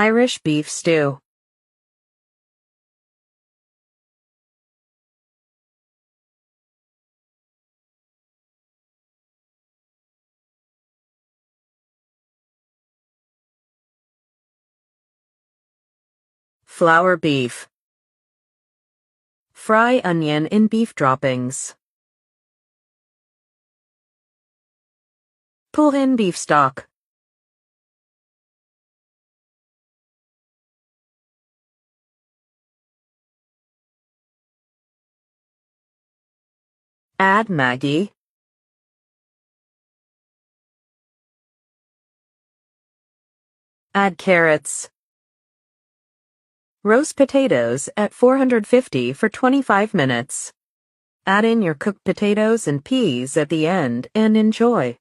Irish beef stew. Flour beef. Fry onion in beef droppings. Pull in beef stock. Add Maggi. Add carrots. Roast potatoes at 450 for 25 minutes. Add in your cooked potatoes and peas at the end and enjoy.